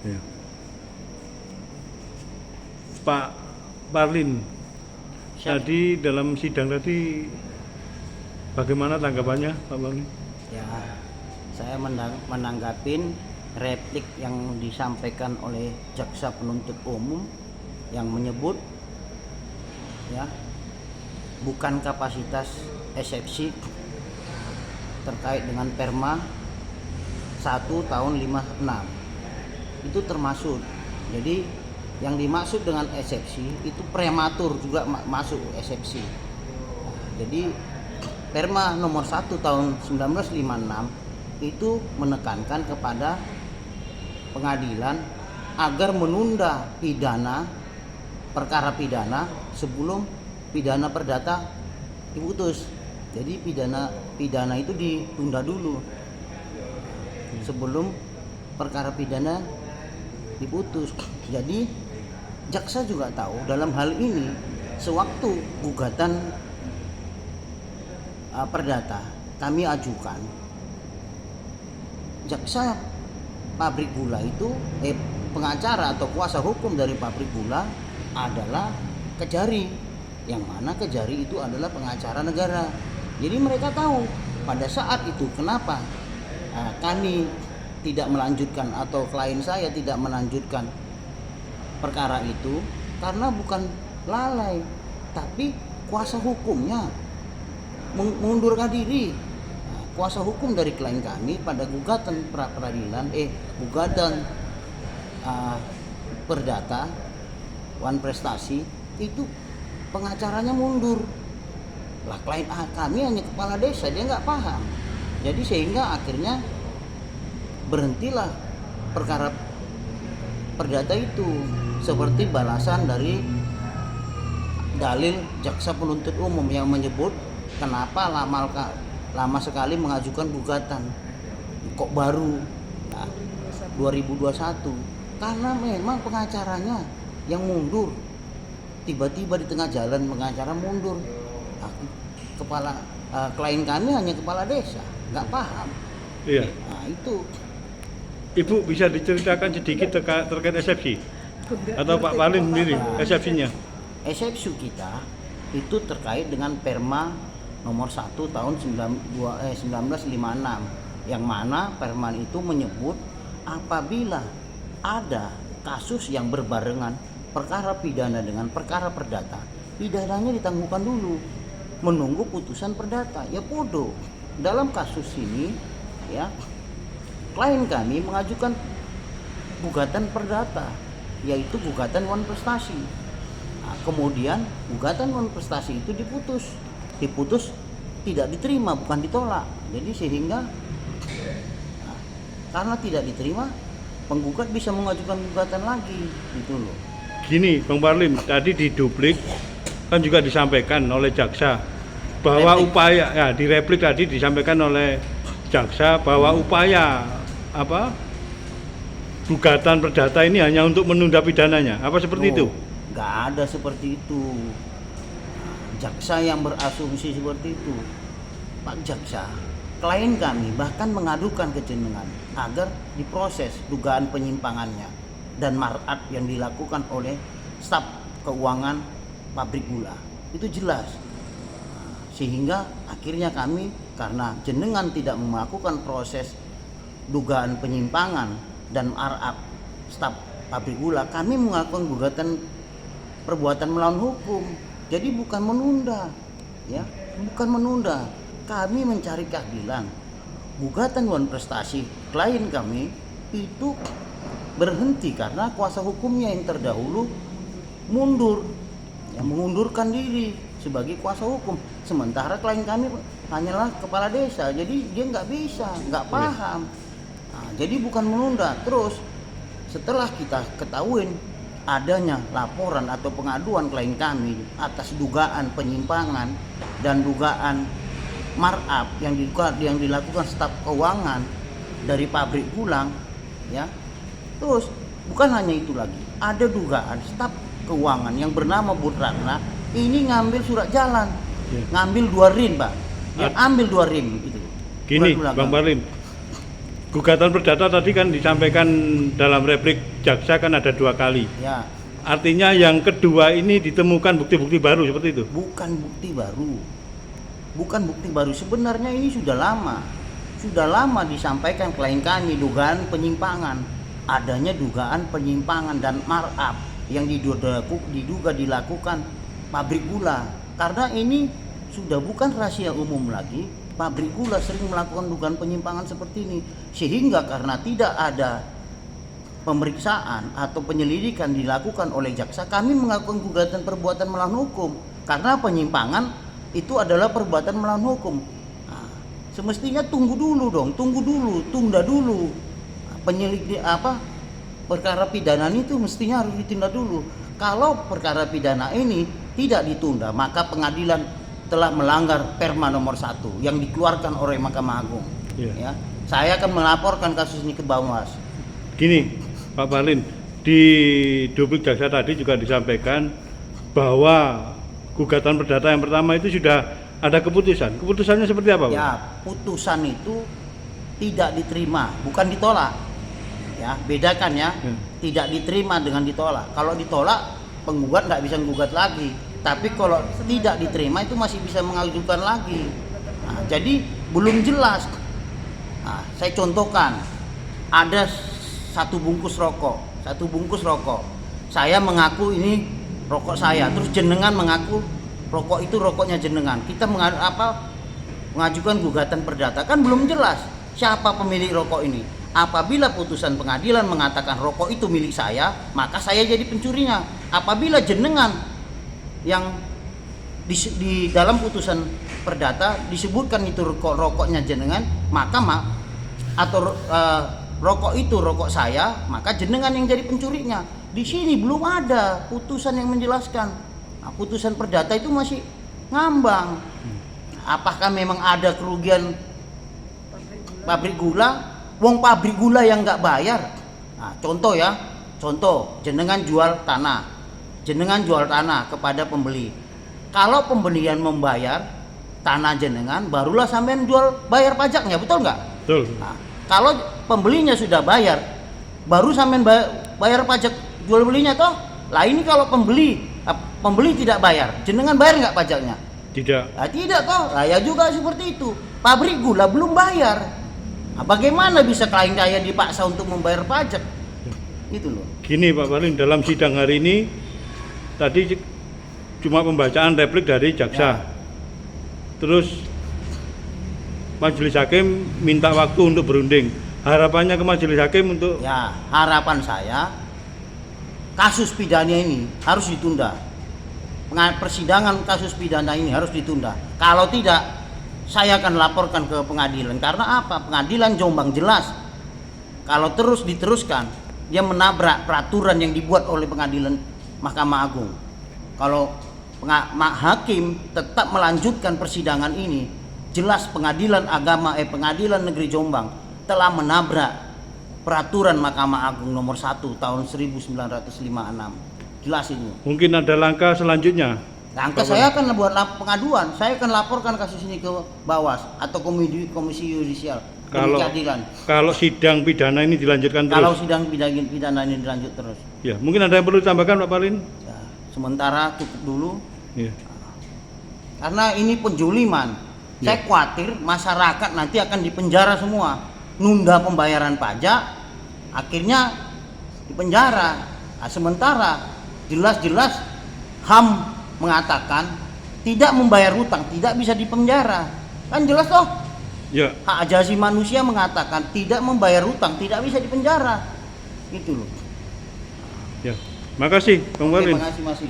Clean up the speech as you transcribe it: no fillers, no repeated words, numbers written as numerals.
Ya. Pak Parlim, tadi dalam sidang tadi bagaimana tanggapannya Pak Parlim? Ya, saya menanggapin replik yang disampaikan oleh jaksa penuntut umum yang menyebut ya bukan kapasitas eksepsi terkait dengan Perma 1 tahun 56 itu termasuk. Jadi yang dimaksud dengan eksepsi itu prematur juga masuk eksepsi. Jadi Perma nomor 1 tahun 1956 itu menekankan kepada pengadilan agar menunda perkara pidana sebelum pidana perdata diputus. Jadi pidana itu ditunda dulu sebelum perkara pidana diputus. Jadi jaksa juga tahu dalam hal ini sewaktu gugatan perdata kami ajukan, jaksa pabrik gula itu pengacara atau kuasa hukum dari pabrik gula adalah Kejari, yang mana Kejari itu adalah pengacara negara. Jadi mereka tahu pada saat itu kenapa kami tidak melanjutkan atau klien saya tidak melanjutkan perkara itu, karena bukan lalai tapi kuasa hukumnya mengundurkan diri. Kuasa hukum dari klien kami pada gugatan perdata Wan Prestasi itu pengacaranya mundur lah. Klien kami hanya kepala desa, dia nggak paham. Jadi sehingga akhirnya berhentilah perkara perdata itu seperti balasan dari dalil jaksa penuntut umum yang menyebut kenapa lama sekali mengajukan gugatan kok baru 2021, karena memang pengacaranya yang mundur, tiba-tiba di tengah jalan pengacara mundur. Klien kami hanya kepala desa, nggak paham. Iya. Nah itu. Ibu bisa diceritakan sedikit terkait eksepsi atau Pak Parlim sendiri eksepsinya? Eksepsi kita itu terkait dengan Perma nomor 1 tahun 1956 yang mana Perma itu menyebut apabila ada kasus yang berbarengan perkara pidana dengan perkara perdata, pidananya ditangguhkan dulu menunggu putusan perdata. Ya bodoh. Dalam kasus ini ya klien kami mengajukan gugatan perdata, yaitu gugatan Wan Prestasi. Nah, kemudian gugatan Wan Prestasi itu diputus tidak diterima, bukan ditolak. Jadi sehingga karena tidak diterima, penggugat bisa mengajukan gugatan lagi, gitu loh. Gini, Bang Parlim, tadi di duplik kan juga disampaikan oleh jaksa bahwa di replik tadi disampaikan oleh jaksa bahwa upaya gugatan perdata ini hanya untuk menunda pidananya. Apa seperti itu? Nggak ada seperti itu. Jaksa yang berasumsi seperti itu. Pak Jaksa, klien kami bahkan mengadukan ke jenengan agar diproses dugaan penyimpangannya dan markup yang dilakukan oleh staf keuangan pabrik gula. Itu jelas. Sehingga akhirnya kami, karena jenengan tidak melakukan proses dugaan penyimpangan dan markup staf pabrik gula, kami melakukan gugatan perbuatan melawan hukum. Jadi bukan menunda, ya, bukan menunda. Kami mencari keadilan. Gugatan Wan Prestasi klien kami itu berhenti karena kuasa hukumnya yang terdahulu mundur, yang mengundurkan diri sebagai kuasa hukum. Sementara klien kami hanyalah kepala desa, jadi dia nggak bisa, nggak paham. Nah, jadi bukan menunda. Terus setelah kita ketahuin adanya laporan atau pengaduan klien kami atas dugaan penyimpangan dan dugaan markup yang dilakukan staf keuangan dari pabrik gulang, ya. Terus bukan hanya itu lagi, ada dugaan staf keuangan yang bernama Bu Ratna ini ngambil surat jalan, ngambil 2 rim, Pak. Yang ambil 2 rim itu. Gini, Bang Parlim, gugatan perdata tadi kan disampaikan dalam replik jaksa kan ada 2 kali. Ya, Artinya yang kedua ini ditemukan bukti-bukti baru seperti itu. bukan bukti baru. Bukan bukti baru. Sebenarnya ini sudah lama. Sudah lama disampaikan klien kami dugaan penyimpangan. Adanya dugaan penyimpangan dan markup yang diduga dilakukan pabrik gula. Karena ini sudah bukan rahasia umum lagi. Pabrik gula sering melakukan dugaan penyimpangan seperti ini, sehingga karena tidak ada pemeriksaan atau penyelidikan dilakukan oleh jaksa, kami melakukan gugatan perbuatan melawan hukum karena penyimpangan itu adalah perbuatan melawan hukum. Nah, semestinya tunda dulu perkara pidana itu mestinya harus ditunda dulu. Kalau perkara pidana ini tidak ditunda, maka pengadilan telah melanggar Perma nomor 1 yang dikeluarkan oleh Mahkamah Agung. Ya, saya akan melaporkan kasus ini ke Bawas. Gini, Pak Parlin, di duplik jaksa tadi juga disampaikan bahwa gugatan perdata yang pertama itu sudah ada keputusan. Keputusannya seperti apa, Pak? Ya, putusan itu tidak diterima, bukan ditolak. Ya, bedakan ya. Tidak diterima dengan ditolak. Kalau ditolak, penggugat nggak bisa menggugat lagi. Tapi kalau tidak diterima itu masih bisa mengajukan lagi. Nah, jadi belum jelas. Nah, saya contohkan, ada satu bungkus rokok. Saya mengaku ini rokok saya, terus jenengan mengaku rokok itu rokoknya jenengan. Kita mengajukan gugatan perdata, kan belum jelas siapa pemilik rokok ini. Apabila putusan pengadilan mengatakan rokok itu milik saya, maka saya jadi pencurinya. Apabila jenengan yang di dalam putusan perdata disebutkan itu rokoknya jenengan, maka rokok itu rokok saya, maka jenengan yang jadi pencurinya. Di sini belum ada putusan yang menjelaskan. Nah, putusan perdata itu masih ngambang. Apakah memang ada kerugian pabrik gula? Wong pabrik gula yang nggak bayar. Nah, contoh jenengan jual tanah kepada pembeli. Kalau pembelian membayar tanah jenengan, barulah sampean bayar pajaknya, betul nggak? Betul. Nah, kalau pembelinya sudah bayar, baru sampean bayar pajak jual belinya toh. Lah ini kalau pembeli tidak bayar, jenengan bayar nggak pajaknya? Tidak. Nah, tidak toh. Nah, ya juga seperti itu. Pabrik gula belum bayar. Nah, bagaimana bisa klien saya dipaksa untuk membayar pajak? Gitu loh. Gini Pak Parlin, dalam sidang hari ini tadi cuma pembacaan replik dari jaksa. Terus majelis hakim minta waktu untuk berunding. Harapannya ke majelis hakim untuk harapan saya kasus pidana ini harus ditunda. Persidangan kasus pidana ini harus ditunda. Kalau tidak, saya akan laporkan ke pengadilan. Karena apa? Pengadilan Jombang jelas kalau terus diteruskan, dia menabrak peraturan yang dibuat oleh pengadilan Mahkamah Agung. Kalau hakim tetap melanjutkan persidangan ini, jelas pengadilan negeri Jombang telah menabrak peraturan Mahkamah Agung nomor 1 tahun 1956. Jelas ini. Mungkin ada langkah selanjutnya. Langkah saya akan buat pengaduan. Saya akan laporkan kasus ini ke Bawas atau Komisi Yudisial. Kalau sidang pidana ini dilanjutkan terus. Kalau sidang pidana ini dilanjut terus. Ya, mungkin ada yang perlu ditambahkan Pak Parlin? Ya, sementara cukup dulu. Ya. Karena ini penjuliman. Saya khawatir masyarakat nanti akan dipenjara semua. Nunda pembayaran pajak, akhirnya dipenjara. Nah, sementara jelas-jelas HAM mengatakan tidak membayar hutang tidak bisa dipenjara. Kan jelas toh? Ya. Hak asasi manusia mengatakan tidak membayar hutang tidak bisa dipenjara. Gitu loh. Ya. Makasih, Bang Parlin. Terima kasih.